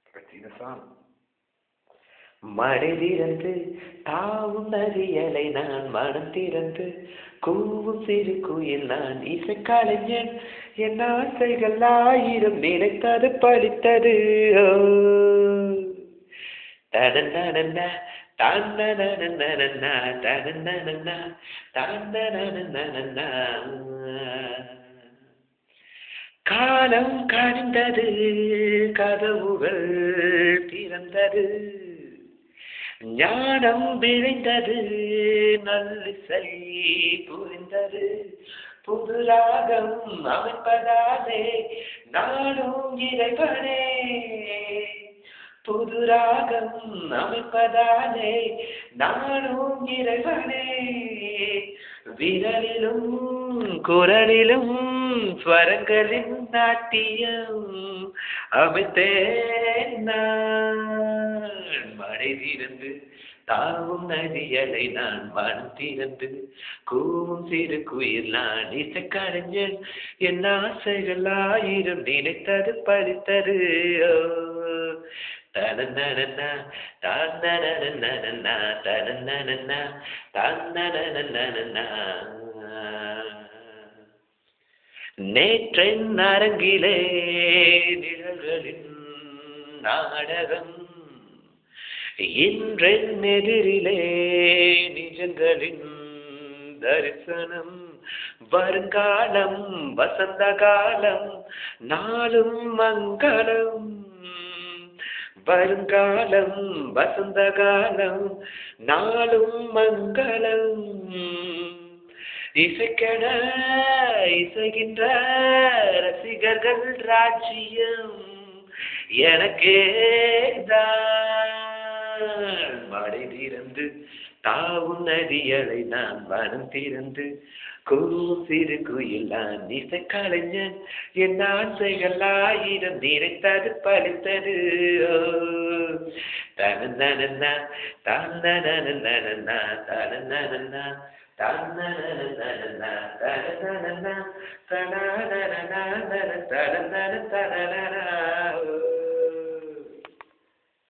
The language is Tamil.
Christina song. மடை திறந்து தாவும் நதியலை நான் மனம் திறந்து கூவும் சிறு குயில் நான் இசைக்கலைஞன் என் ஆசைகள் ஆயிரம் நினைத்தது படித்தது தனநனன தனநனன தனநனன தனநனன காலம் கனிந்தது கதவுகள் திறந்தது ஞானம் விளைந்தது நல்லிசை புரிந்தது புது ராகம் அமைப்பதாலே நானும் இறைவனே புது ராகம் அமைப்பதாலே நானும் இறைவனே விரலிலும் குரலிலும் ஸ்வரங்களின் நாட்டியம் அமைத்தேன் நான் மழை திறந்து தாவும் நதியலை நான் மனம் திறந்து கூவும் சிறு குயில் நான் இசைக்கலைஞன் என் ஆசைகள் ஆயிரம் நினைத்தது பறித்தது தனநனன தனநனன தனநனன தனநனன நேற்றின் அரங்கிலே நிழல்களின் நாடகம் இன்றென் எதிரிலே நிஜங்களின் தரிசனம் வருங்காலம் வசந்த காலம் நாளும் மங்களம் வருங்காலம் வசந்த காலம் நாளும் மங்களம் இசைக்கென இசைகின்ற ரசிகர்கள் ராஜ்யம் எனக்கே தான் மடை திறந்து தாவும் நதியலை நான் மனம் திறந்து கூவும் சிறு குயில் நான் இசைக்கலைஞன் என் ஆசைகள் ஆயிரம் நினைத்தது பழித்தது தனநனன தனநனன தனநனன தனநனன தனநனன தனநனன தனநனன